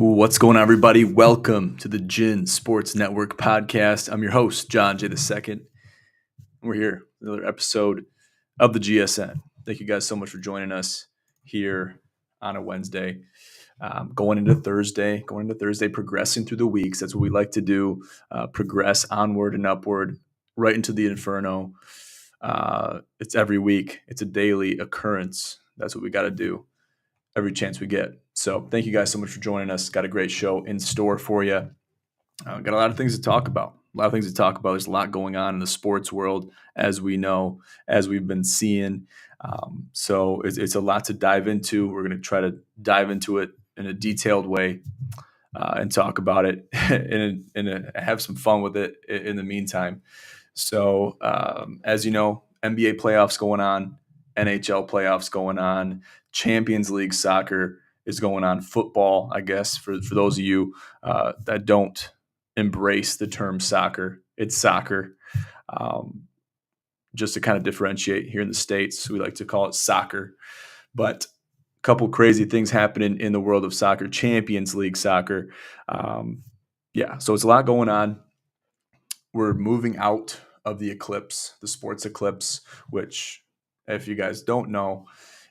What's going on, everybody? Welcome to the GSN Sports Network podcast. I'm your host, John J. II. We're here, another episode of the GSN. Thank you guys so much for joining us here on a Wednesday. Going into Thursday, progressing through the weeks. That's what we like to do, progress onward and upward, right into the inferno. It's every week. It's a daily occurrence. That's what we got to do every chance we get. So thank you guys so much for joining us. Got a great show in store for you. Got a lot of things to talk about. There's a lot going on in the sports world, as we know, as we've been seeing. So it's a lot to dive into. We're going to try to dive into it in a detailed way and talk about it and have some fun with it in the meantime. So as you know, NBA playoffs going on, NHL playoffs going on, Champions League soccer is going on, football, I guess, for those of you that don't embrace the term soccer. It's soccer. Just to kind of differentiate here in the States, we like to call it soccer. But a couple crazy things happening in the world of soccer, Champions League soccer. So it's a lot going on. We're moving out of the eclipse, the sports eclipse, which, if you guys don't know,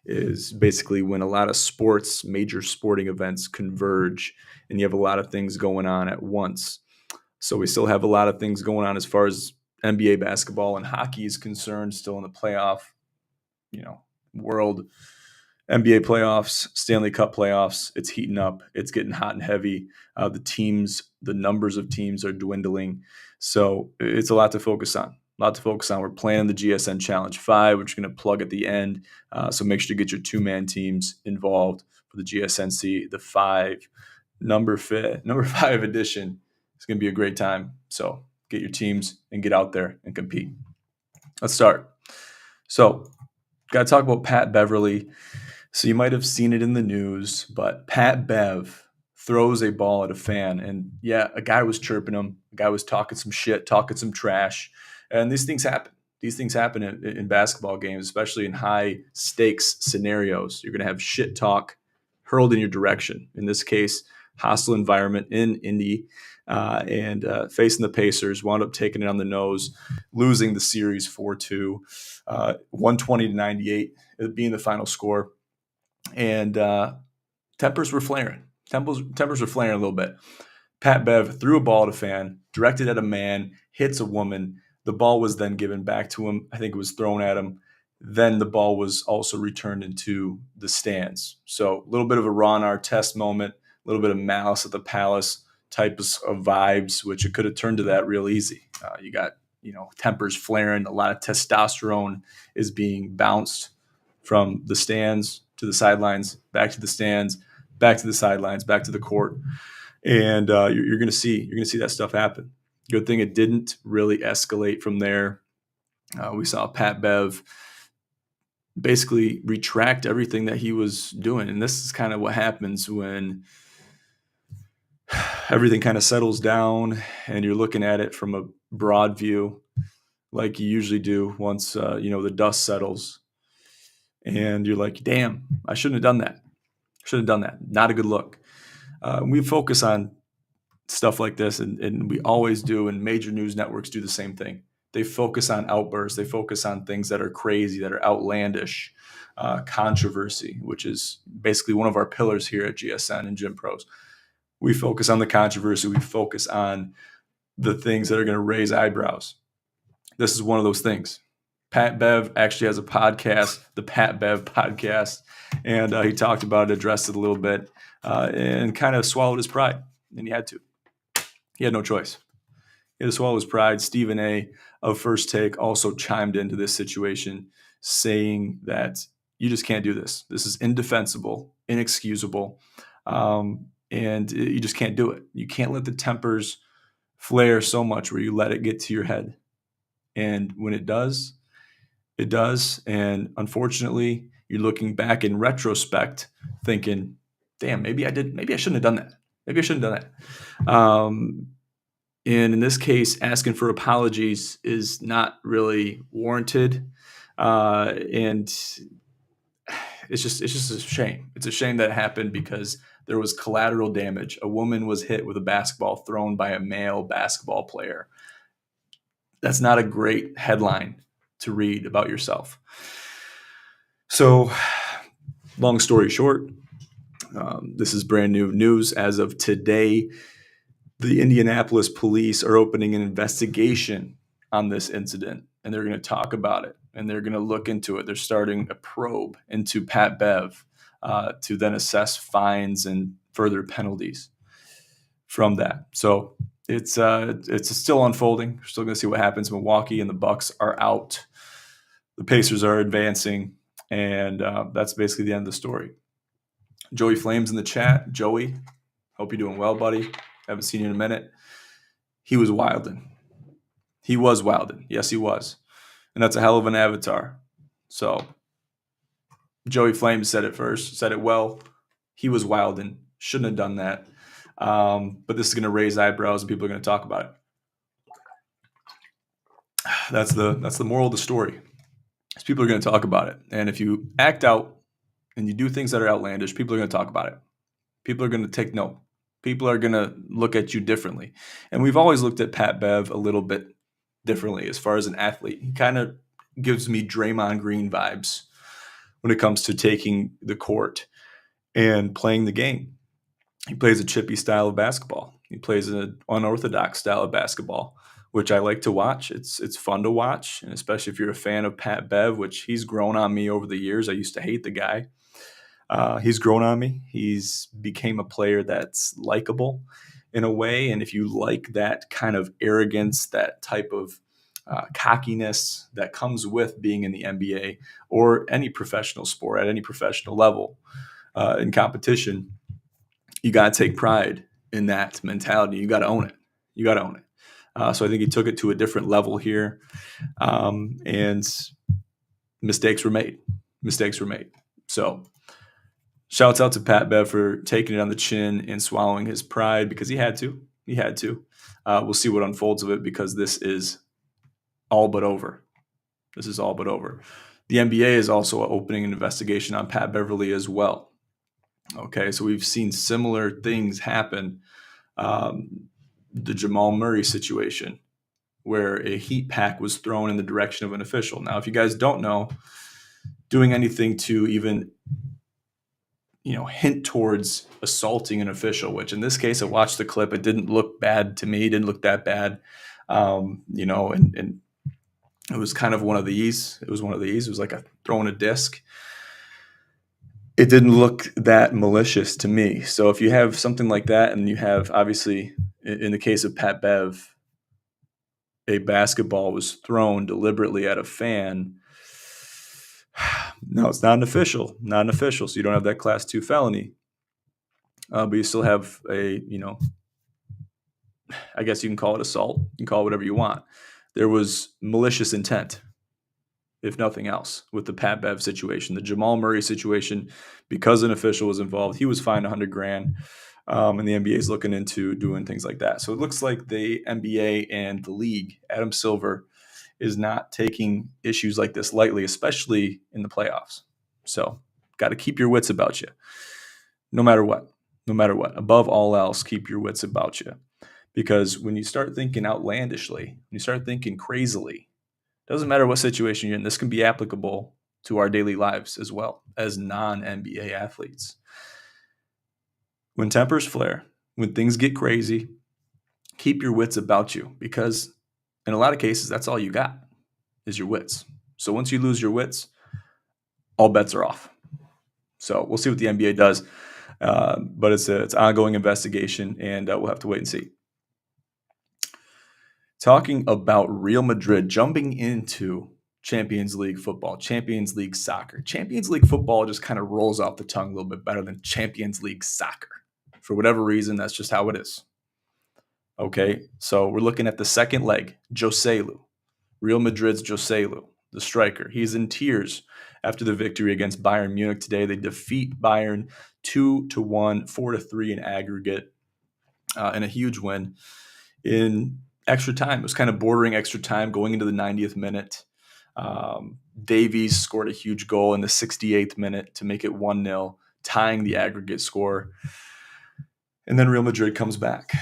is basically when a lot of sports, major sporting events converge and you have a lot of things going on at once. So we still have a lot of things going on as far as NBA basketball and hockey is concerned, still in the playoff, world. NBA playoffs, Stanley Cup playoffs, it's heating up. It's getting hot and heavy. The numbers of teams are dwindling. So it's a lot to focus on. We're planning the GSN Challenge 5, which we're going to plug at the end. So make sure to get your two-man teams involved for the GSNC, the number 5 edition. It's going to be a great time. So get your teams and get out there and compete. Let's start. So got to talk about Pat Beverly. So you might have seen it in the news, but Pat Bev throws a ball at a fan. And yeah, a guy was chirping him. A guy was talking some shit, talking some trash. And these things happen. These things happen in basketball games, especially in high stakes scenarios. You're going to have shit talk hurled in your direction. In this case, hostile environment in Indy and facing the Pacers, wound up taking it on the nose, losing the series 4-2, 120-98 being the final score. And tempers were flaring. Tempers were flaring a little bit. Pat Bev threw a ball at a fan, directed at a man, hits a woman. The ball was then given back to him. I think it was thrown at him. Then the ball was also returned into the stands. So a little bit of a Ron Artest moment, a little bit of Malice at the Palace types of vibes, which it could have turned to that real easy. You got, tempers flaring. A lot of testosterone is being bounced from the stands to the sidelines, back to the stands, back to the sidelines, back to the court. And you're going to see that stuff happen. Good thing it didn't really escalate from there. We saw Pat Bev basically retract everything that he was doing. And this is kind of what happens when everything kind of settles down and you're looking at it from a broad view like you usually do once, the dust settles. And you're like, damn, I shouldn't have done that. Not a good look. We focus on stuff like this, and we always do, and major news networks do the same thing. They focus on outbursts. They focus on things that are crazy, that are outlandish, controversy, which is basically one of our pillars here at GSN and Gym Pros. We focus on the controversy. We focus on the things that are going to raise eyebrows. This is one of those things. Pat Bev actually has a podcast, the Pat Bev Podcast, and he talked about it, addressed it a little bit, and kind of swallowed his pride, and he had to. He had no choice. He had to swallow his pride. Stephen A. of First Take also chimed into this situation, saying that you just can't do this. This is indefensible, inexcusable, and you just can't do it. You can't let the tempers flare so much where you let it get to your head. And when it does, it does. And unfortunately, you're looking back in retrospect thinking, damn, maybe I shouldn't have done that. And in this case, asking for apologies is not really warranted. And it's just a shame. It's a shame that it happened because There was collateral damage. A woman was hit with a basketball thrown by a male basketball player. That's not a great headline to read about yourself. So, long story short, this is brand new news as of today. The Indianapolis police are opening an investigation on this incident, and they're going to talk about it, and they're going to look into it. They're starting a probe into Pat Bev to then assess fines and further penalties from that. So it's still unfolding. We're still going to see what happens. Milwaukee and the Bucks are out. The Pacers are advancing, and that's basically the end of the story. Joey Flames in the chat. Joey, hope you're doing well, buddy. Haven't seen you in a minute. He was wilding. Yes, he was. And that's a hell of an avatar. So Joey Flames said it first, said it well. He was wilding. Shouldn't have done that. But this is going to raise eyebrows and people are going to talk about it. That's the moral of the story. Is people are going to talk about it. And if you act out and you do things that are outlandish, people are going to talk about it. People are going to take note. People are going to look at you differently. And we've always looked at Pat Bev a little bit differently as far as an athlete. He kind of gives me Draymond Green vibes when it comes to taking the court and playing the game. He plays a chippy style of basketball. He plays an unorthodox style of basketball, which I like to watch. It's fun to watch, and especially if you're a fan of Pat Bev, which he's grown on me over the years. I used to hate the guy. He's grown on me. He's became a player that's likable in a way. And if you like that kind of arrogance, that type of cockiness that comes with being in the NBA or any professional sport at any professional level in competition, you got to take pride in that mentality. You got to own it. So I think he took it to a different level here. And mistakes were made. So shouts out to Pat Bev for taking it on the chin and swallowing his pride because he had to. We'll see what unfolds of it because this is all but over. The NBA is also opening an investigation on Pat Beverly as well. Okay, so we've seen similar things happen. The Jamal Murray situation where a heat pack was thrown in the direction of an official. Now, if you guys don't know, doing anything to even hint towards assaulting an official, which in this case, I watched the clip. It didn't look bad to me. It didn't look that bad. And it was kind of one of these. It was like throwing a disc. It didn't look that malicious to me. So if you have something like that, and you have, obviously, in the case of Pat Bev, a basketball was thrown deliberately at a fan. No, it's not an official. So you don't have that class 2 felony. But you still have I guess you can call it assault. You can call it whatever you want. There was malicious intent, if nothing else, with the Pat Bev situation. The Jamal Murray situation, because an official was involved, he was fined $100,000. And the NBA is looking into doing things like that. So it looks like the NBA and the league, Adam Silver, is not taking issues like this lightly, especially in the playoffs. So got to keep your wits about you, no matter what. Above all else, keep your wits about you. Because when you start thinking outlandishly, when you start thinking crazily, doesn't matter what situation you're in, this can be applicable to our daily lives as well as non-NBA athletes. When tempers flare, when things get crazy, keep your wits about you because in a lot of cases, that's all you got is your wits. So once you lose your wits, all bets are off. So we'll see what the NBA does. But it's an ongoing investigation, and we'll have to wait and see. Talking about Real Madrid jumping into Champions League football, Champions League soccer. Champions League football just kind of rolls off the tongue a little bit better than Champions League soccer. For whatever reason, that's just how it is. Okay, so we're looking at the second leg, Joselu. Real Madrid's Joselu, the striker. He's in tears after the victory against Bayern Munich today. They defeat Bayern 2-1, 4-3 in aggregate, and a huge win in extra time. It was kind of bordering extra time going into the 90th minute. Davies scored a huge goal in the 68th minute to make it 1-0, tying the aggregate score. And then Real Madrid comes back.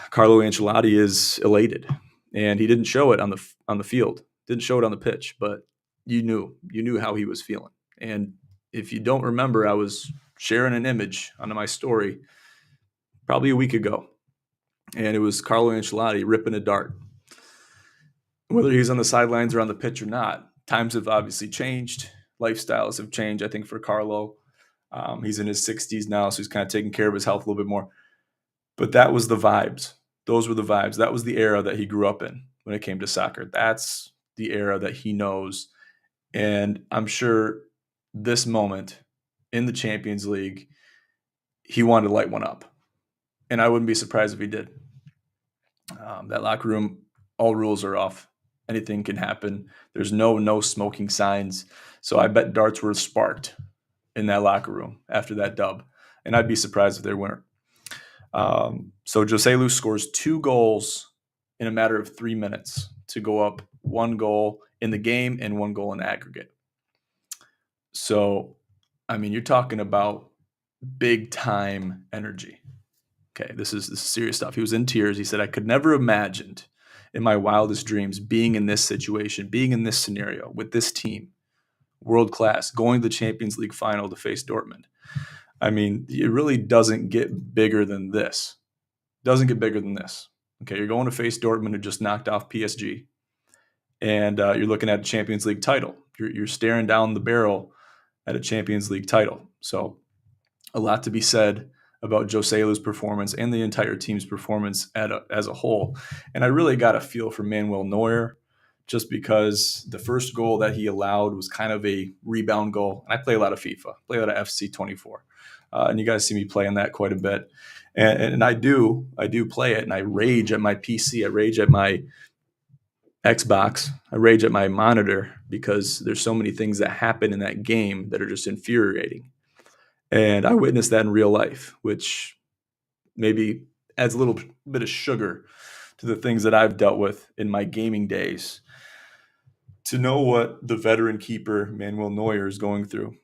Carlo Ancelotti is elated, and he didn't show it on the field, didn't show it on the pitch, but you knew how he was feeling. And if you don't remember, I was sharing an image on my story probably a week ago, and it was Carlo Ancelotti ripping a dart. Whether he's on the sidelines or on the pitch or not, times have obviously changed. Lifestyles have changed, I think, for Carlo. He's in his 60s now, so he's kind of taking care of his health a little bit more. But that was the vibes. Those were the vibes. That was the era that he grew up in when it came to soccer. That's the era that he knows. And I'm sure this moment in the Champions League, he wanted to light one up. And I wouldn't be surprised if he did. That locker room, all rules are off. Anything can happen. There's no smoking signs. So I bet darts were sparked in that locker room after that dub. And I'd be surprised if they weren't. So Joselu scores 2 goals in a matter of 3 minutes to go up 1 goal in the game and 1 goal in aggregate. So, I mean, you're talking about big time energy. Okay, this is serious stuff. He was in tears. He said, I could never imagined in my wildest dreams being in this situation, being in this scenario with this team, world class, going to the Champions League final to face Dortmund. I mean, it really doesn't get bigger than this. Doesn't get bigger than this. Okay, you're going to face Dortmund, who just knocked off PSG, and you're looking at a Champions League title. You're staring down the barrel at a Champions League title. So a lot to be said about Joselu's performance and the entire team's performance as a whole. And I really got a feel for Manuel Neuer, just because the first goal that he allowed was kind of a rebound goal. And I play a lot of FIFA, play a lot of FC24. And you guys see me playing that quite a bit. And I do play it, and I rage at my PC. I rage at my Xbox. I rage at my monitor because there's so many things that happen in that game that are just infuriating. And I witnessed that in real life, which maybe adds a little bit of sugar to the things that I've dealt with in my gaming days. To know what the veteran keeper, Manuel Neuer, is going through.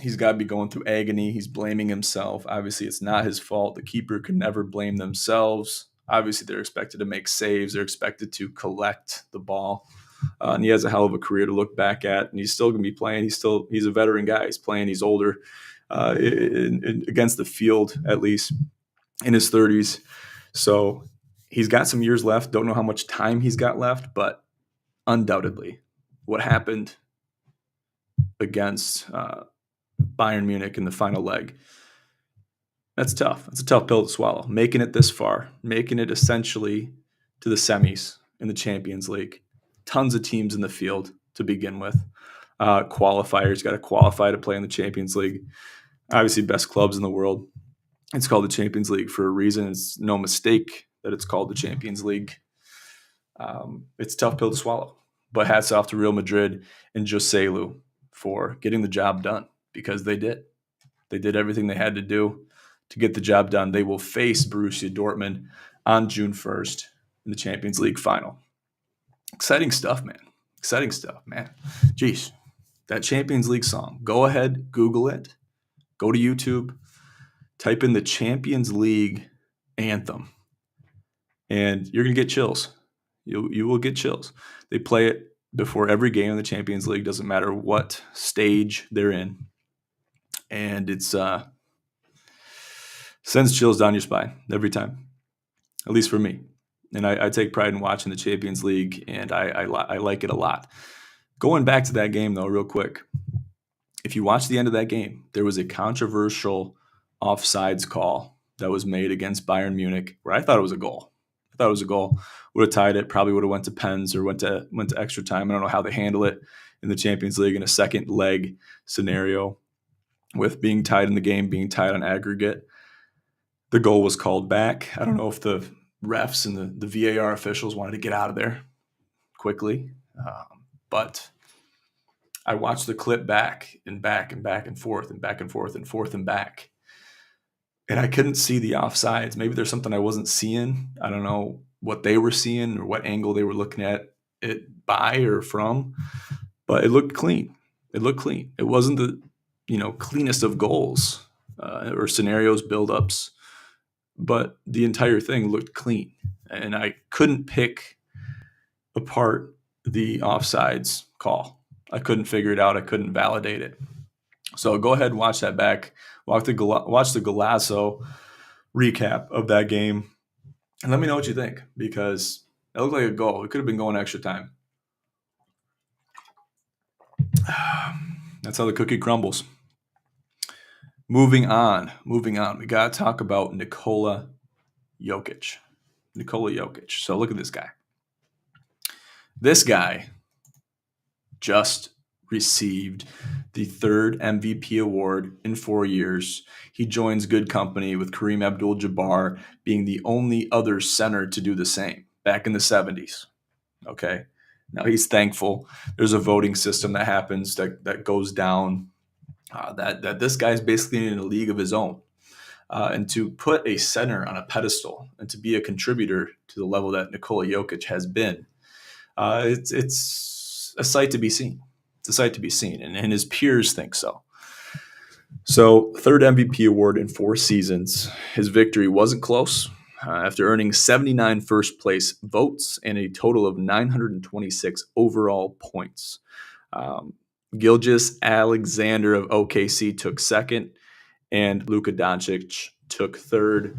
He's got to be going through agony. He's blaming himself. Obviously, it's not his fault. The keeper can never blame themselves. Obviously, they're expected to make saves. They're expected to collect the ball. And he has a hell of a career to look back at. And he's still going to be playing. He's a veteran guy. He's playing. He's older against the field, at least in his 30s. So he's got some years left. Don't know how much time he's got left, but undoubtedly what happened against Bayern Munich in the final leg, that's tough. It's a tough pill to swallow. Making it this far, making it essentially to the semis in the Champions League. Tons of teams in the field to begin with. Qualifiers, got to qualify to play in the Champions League. Obviously, best clubs in the world. It's called the Champions League for a reason. It's no mistake that it's called the Champions League. It's a tough pill to swallow. But hats off to Real Madrid and Joselu for getting the job done, because they did. They did everything they had to do to get the job done. They will face Borussia Dortmund on June 1st in the Champions League final. Exciting stuff, man. Exciting stuff, man. Jeez, that Champions League song. Go ahead, Google it. Go to YouTube. Type in the Champions League anthem. And you're going to get chills. You will get chills. They play it before every game in the Champions League. Doesn't matter what stage they're in. And it's sends chills down your spine every time, at least for me. And I take pride in watching the Champions League, and I like it a lot. Going back to that game, though, real quick, if you watch the end of that game, there was a controversial offsides call that was made against Bayern Munich, where I thought it was a goal. Would have tied it, probably would have went to pens or went to extra time. I don't know how they handle it in the Champions League in a second leg scenario with being tied in the game, being tied on aggregate. The goal was called back. I don't know if the refs and the VAR officials wanted to get out of there quickly, but I watched the clip back and forth and back and forth and forth and back. And I couldn't see the offsides. Maybe there's something I wasn't seeing. I don't know what they were seeing or what angle they were looking at it by or from, but it looked clean. It wasn't the cleanest of goals or scenarios, build-ups, but the entire thing looked clean. And I couldn't pick apart the offsides call. I couldn't figure it out. I couldn't validate it. So go ahead and watch that back. Watch the Golasso recap of that game. And let me know what you think, because it looked like a goal. It could have been going extra time. That's how the cookie crumbles. Moving on. We got to talk about Nikola Jokic. So look at this guy. This guy just received the third MVP award in 4 years. He joins good company with Kareem Abdul-Jabbar being the only other center to do the same back in the 70s. Okay. Now he's thankful. There's a voting system that happens that goes down, that this guy's basically in a league of his own. And to put a center on a pedestal and to be a contributor to the level that Nikola Jokic has been, it's a sight to be seen. It's a sight to be seen, and his peers think so. So, third MVP award in 4 seasons. His victory wasn't close. After earning 79 first place votes and a total of 926 overall points. Gilgeous Alexander of OKC took second, and Luka Doncic took third,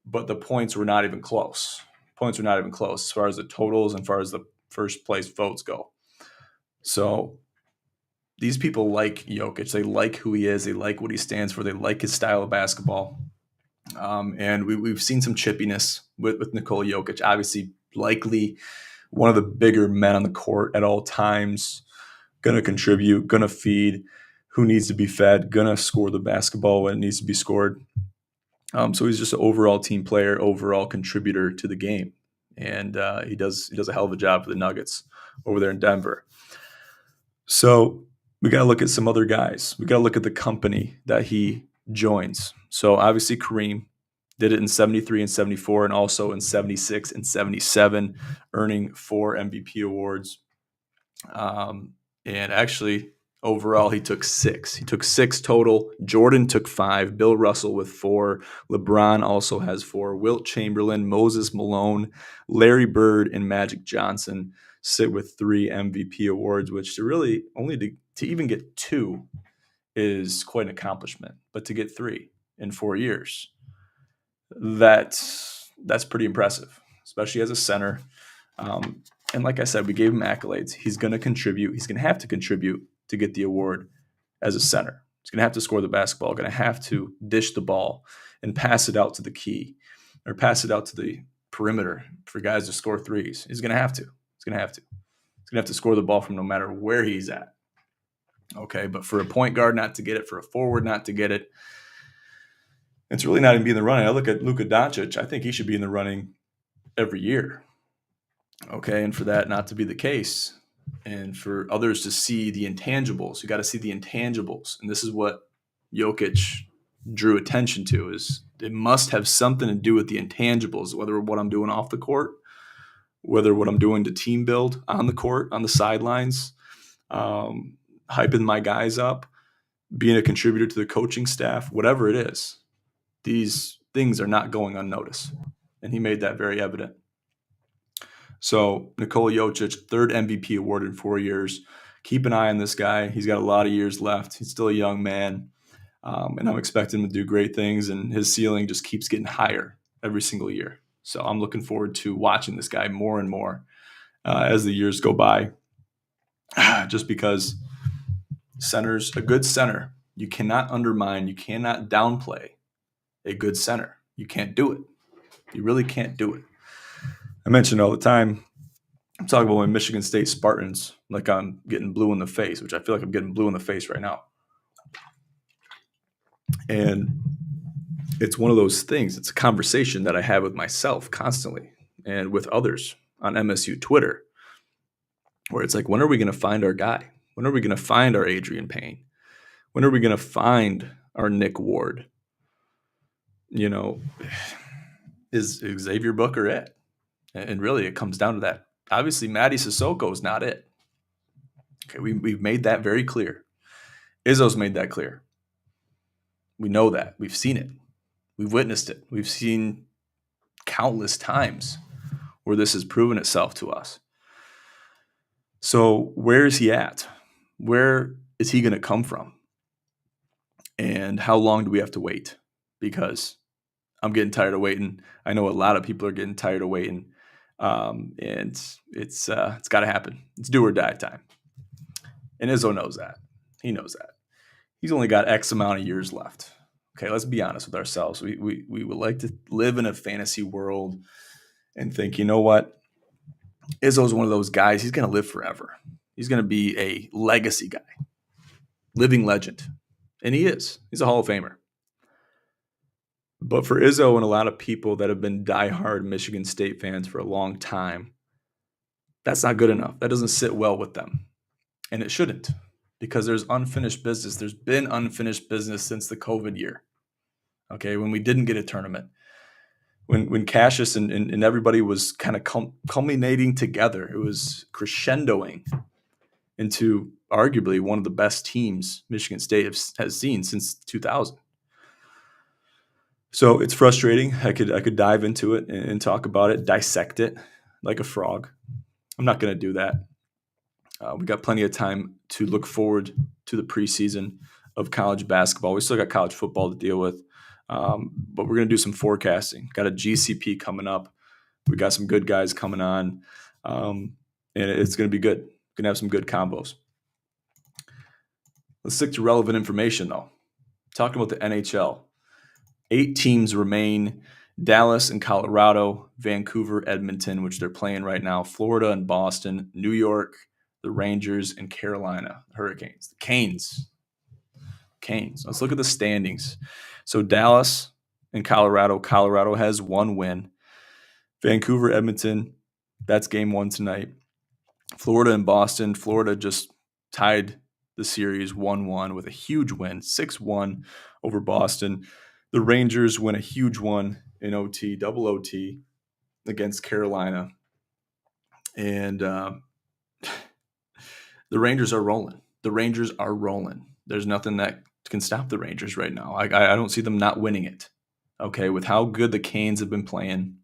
but the points were not even close. As far as the totals and as far as the first place votes go. So these people like Jokic. They like who he is. They like what he stands for. They like his style of basketball. And we've seen some chippiness with Nikola Jokic. Obviously, likely one of the bigger men on the court at all times. Going to contribute, going to feed who needs to be fed, going to score the basketball when it needs to be scored. So he's just an overall team player, overall contributor to the game. And he does a hell of a job for the Nuggets over there in Denver. So we got to look at some other guys. We got to look at the company that he joins. So obviously Kareem did it in 73 and 74 and also in 76 and 77, earning 4 MVP awards. And actually, overall, he took 6. He took 6 total. Jordan took 5. Bill Russell with 4. LeBron also has 4. Wilt Chamberlain, Moses Malone, Larry Bird, and Magic Johnson sit with 3 MVP awards, which to even get 2 is quite an accomplishment. But to get 3 in 4 years, that's pretty impressive, especially as a center. And like I said, we gave him accolades. He's going to contribute. He's going to have to contribute to get the award as a center. He's going to have to score the basketball, going to have to dish the ball and pass it out to the key or pass it out to the perimeter for guys to score threes. He's going to have to. He's going to have to score the ball from no matter where he's at. Okay, but for a point guard not to get it, for a forward not to get it, it's really not even be in the running. I look at Luka Doncic. I think he should be in the running every year. Okay, and for that not to be the case, and for others to see the intangibles, you got to see the intangibles. And this is what Jokic drew attention to, is it must have something to do with the intangibles, whether what I'm doing off the court, whether what I'm doing to team build on the court, on the sidelines, hyping my guys up, being a contributor to the coaching staff, whatever it is. These things are not going unnoticed. And he made that very evident. So Nikola Jokic, third MVP award in 4 years. Keep an eye on this guy. He's got a lot of years left. He's still a young man. And I'm expecting him to do great things. And his ceiling just keeps getting higher every single year. So I'm looking forward to watching this guy more and more as the years go by. Just because a good center, you cannot undermine, you cannot downplay a good center. You can't do it. You really can't do it. I mention all the time, I'm talking about my Michigan State Spartans like I'm getting blue in the face, which I feel like I'm getting blue in the face right now. And it's one of those things. It's a conversation that I have with myself constantly and with others on MSU Twitter, where it's like, when are we going to find our guy? When are we going to find our Adrian Payne? When are we going to find our Nick Ward? Is Xavier Booker it? And really, it comes down to that. Obviously, Mady Sissoko is not it. Okay, we've made that very clear. Izzo's made that clear. We know that. We've seen it. We've witnessed it. We've seen countless times where this has proven itself to us. So where is he at? Where is he going to come from? And how long do we have to wait? Because I'm getting tired of waiting. I know a lot of people are getting tired of waiting. And it's got to happen. It's do or die time. And Izzo knows that. He knows that. He's only got X amount of years left. Okay, let's be honest with ourselves. We would like to live in a fantasy world and think, you know what? Izzo's one of those guys. He's going to live forever. He's going to be a legacy guy, living legend. And he is. He's a Hall of Famer. But for Izzo and a lot of people that have been diehard Michigan State fans for a long time, that's not good enough. That doesn't sit well with them. And it shouldn't, because there's unfinished business. There's been unfinished business since the COVID year. Okay, when we didn't get a tournament. When Cassius and everybody was kind of culminating together, it was crescendoing into arguably one of the best teams Michigan State has seen since 2000. So it's frustrating. I could dive into it and talk about it, dissect it like a frog. I'm not going to do that. We got plenty of time to look forward to the preseason of college basketball. We still got college football to deal with. But we're going to do some forecasting. Got a GCP coming up. We got some good guys coming on. And it's going to be good. Going to have some good combos. Let's stick to relevant information, though. Talking about the NHL. 8 teams remain: Dallas and Colorado, Vancouver, Edmonton, which they're playing right now, Florida and Boston, New York, the Rangers, and Carolina, the Hurricanes. The Canes. Let's look at the standings. So Dallas and Colorado has 1 win. Vancouver, Edmonton, that's game 1 tonight. Florida and Boston, Florida just tied the series 1-1 with a huge win, 6-1 over Boston. The Rangers win a huge one in OT, double OT against Carolina. And the Rangers are rolling. There's nothing that can stop the Rangers right now. I don't see them not winning it. Okay, with how good the Canes have been playing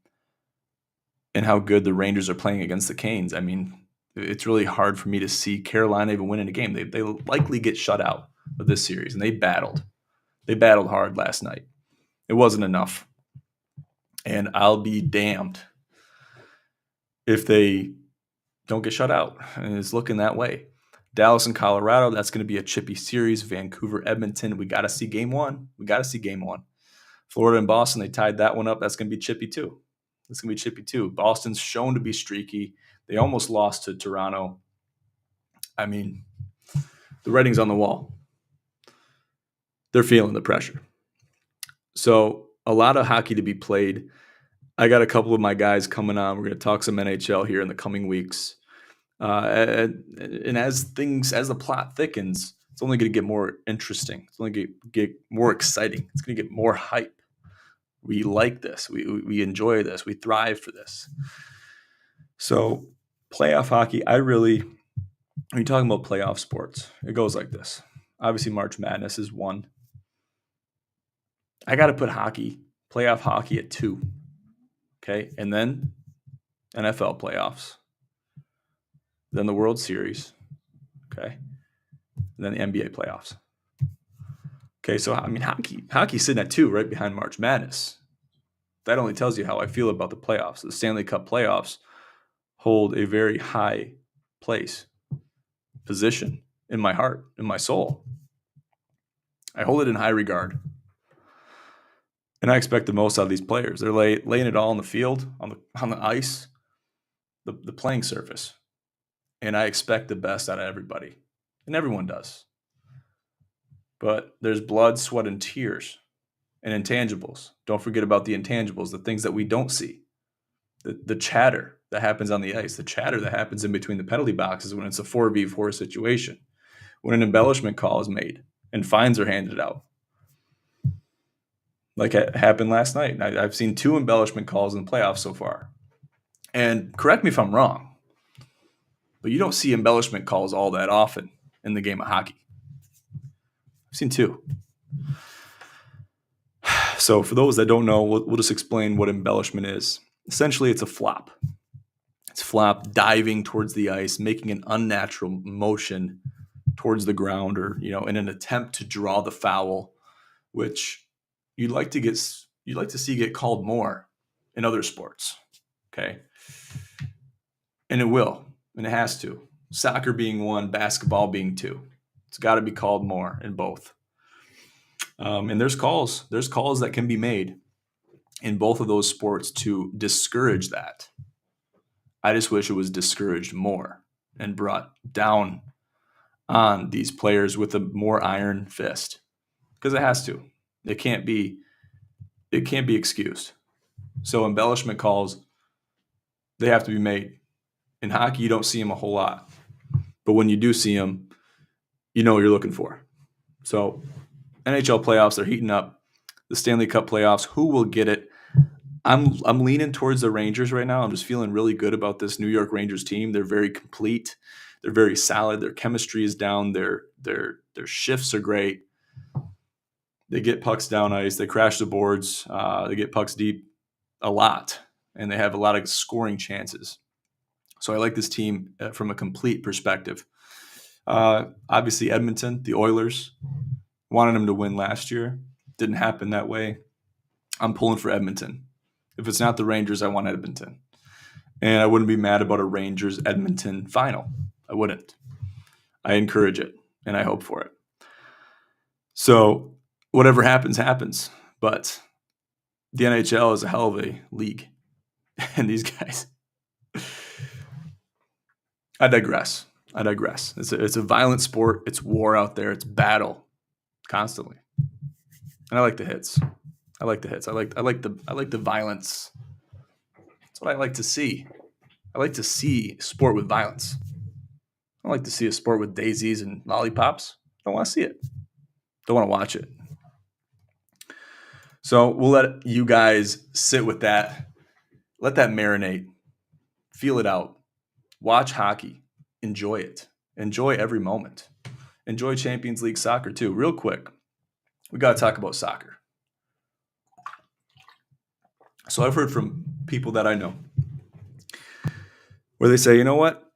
and how good the Rangers are playing against the Canes, I mean, it's really hard for me to see Carolina even winning a game. They likely get shut out of this series, and they battled. They battled hard last night. It wasn't enough. And I'll be damned if they don't get shut out. And it's looking that way. Dallas and Colorado, that's going to be a chippy series. Vancouver, Edmonton, we got to see game 1. Florida and Boston, they tied that one up. That's going to be chippy too. Boston's shown to be streaky. They almost lost to Toronto. I mean, the writing's on the wall. They're feeling the pressure. So a lot of hockey to be played. I got a couple of my guys coming on. We're going to talk some NHL here in the coming weeks. And as the plot thickens, it's only going to get more interesting. It's only going to get more exciting. It's going to get more hype. We like this. We enjoy this. We thrive for this. So playoff hockey, when you're talking about playoff sports, it goes like this. Obviously, March Madness is 1. I got to put playoff hockey at 2. Okay, and then NFL playoffs. Then the World Series, okay, and then the NBA playoffs. Okay, so I mean, hockey's sitting at 2, right behind March Madness. That only tells you how I feel about the playoffs. The Stanley Cup playoffs hold a very high position in my heart, in my soul. I hold it in high regard, and I expect the most out of these players. They're laying it all on the field, on the ice, the playing surface. And I expect the best out of everybody. And everyone does. But there's blood, sweat, and tears. And intangibles. Don't forget about the intangibles, the things that we don't see. The chatter that happens on the ice. The chatter that happens in between the penalty boxes when it's a 4v4 situation. When an embellishment call is made and fines are handed out. Like it happened last night. I've seen 2 embellishment calls in the playoffs so far. And correct me if I'm wrong, but you don't see embellishment calls all that often in the game of hockey. I've seen 2. So for those that don't know, we'll just explain what embellishment is. Essentially, it's a flop. It's flop diving towards the ice, making an unnatural motion towards the ground, or in an attempt to draw the foul, which you'd like to see get called more in other sports. Okay. And it will, and it has to. Soccer being one, basketball being two. It's got to be called more in both. And there's calls that can be made in both of those sports to discourage that. I just wish it was discouraged more and brought down on these players with a more iron fist, because it has to. It can't be excused. So embellishment calls, they have to be made. In hockey, you don't see them a whole lot, but when you do see them, you know what you're looking for. So NHL playoffs, they're heating up. The Stanley Cup playoffs, who will get it? I'm leaning towards the Rangers right now. I'm just feeling really good about this New York Rangers team. They're very complete. They're very solid. Their chemistry is down. Their shifts are great. They get pucks down ice. They crash the boards. They get pucks deep a lot, and they have a lot of scoring chances. So I like this team from a complete perspective. Obviously, Edmonton, the Oilers, wanted them to win last year. Didn't happen that way. I'm pulling for Edmonton. If it's not the Rangers, I want Edmonton. And I wouldn't be mad about a Rangers-Edmonton final. I wouldn't. I encourage it, and I hope for it. So whatever happens, happens. But the NHL is a hell of a league. And these guys, I digress. It's a violent sport. It's war out there. It's battle constantly. And I like the hits. I like the violence. That's what I like to see. I like to see sport with violence. I don't like to see a sport with daisies and lollipops. Don't want to see it. Don't want to watch it. So we'll let you guys sit with that. Let that marinate. Feel it out. Watch hockey. Enjoy it. Enjoy every moment. Enjoy Champions League soccer too. Real quick, we got to talk about soccer. So I've heard from people that I know where they say, you know what?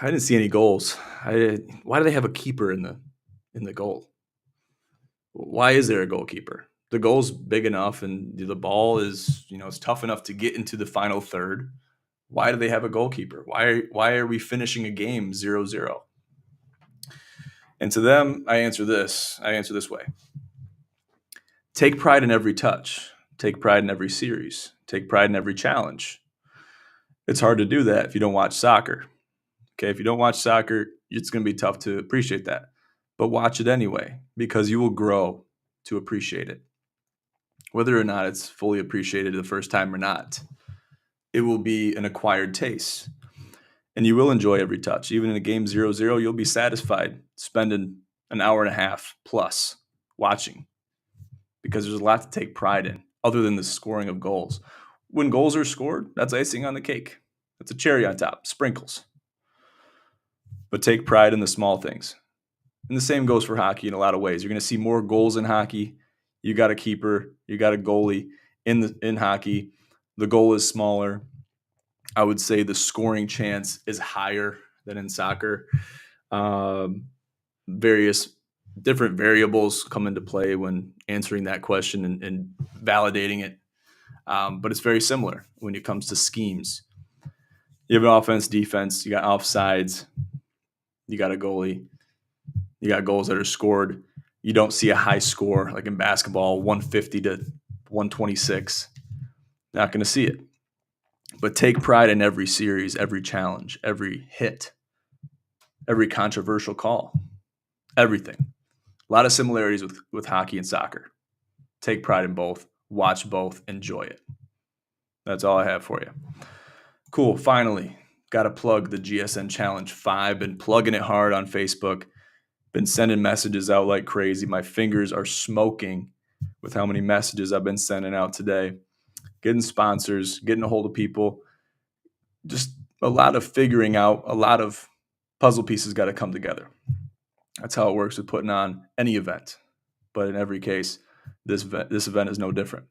I didn't see any goals. Why do they have a keeper in the goal? Why is there a goalkeeper? The goal's big enough, and the ball is, it's tough enough to get into the final third. Why do they have a goalkeeper? Why are we finishing a game 0-0? And to them, I answer this way. Take pride in every touch. Take pride in every series. Take pride in every challenge. It's hard to do that if you don't watch soccer. Okay, if you don't watch soccer, it's going to be tough to appreciate that. But watch it anyway, because you will grow to appreciate it. Whether or not it's fully appreciated the first time or not, it will be an acquired taste. And you will enjoy every touch. Even in a game 0-0, you'll be satisfied spending an hour and a half plus watching, because there's a lot to take pride in other than the scoring of goals. When goals are scored, that's icing on the cake. That's a cherry on top, sprinkles. But take pride in the small things. And the same goes for hockey in a lot of ways. You're going to see more goals in hockey. You got a keeper, you got a goalie in hockey. The goal is smaller. I would say the scoring chance is higher than in soccer. Various different variables come into play when answering that question and validating it. But it's very similar when it comes to schemes. You have an offense, defense, you got offsides, you got a goalie, you got goals that are scored. You don't see a high score like in basketball, 150 to 126. Not going to see it. But take pride in every series, every challenge, every hit, every controversial call, everything. A lot of similarities with hockey and soccer. Take pride in both, watch both, enjoy it. That's all I have for you. Cool. Finally, got to plug the GSN Challenge 5. Been plugging it hard on Facebook. Been sending messages out like crazy. My fingers are smoking with how many messages I've been sending out today. Getting sponsors, getting a hold of people. Just a lot of figuring out, a lot of puzzle pieces got to come together. That's how it works with putting on any event. But in every case, This event is no different.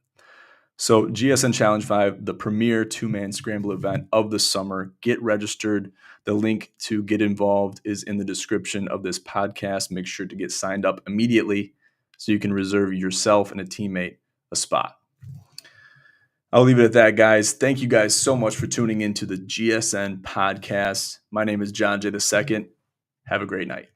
So GSN Challenge 5, the premier two-man scramble event of the summer. Get registered. The link to get involved is in the description of this podcast. Make sure to get signed up immediately so you can reserve yourself and a teammate a spot. I'll leave it at that, guys. Thank you guys so much for tuning into the GSN podcast. My name is John J. II. Have a great night.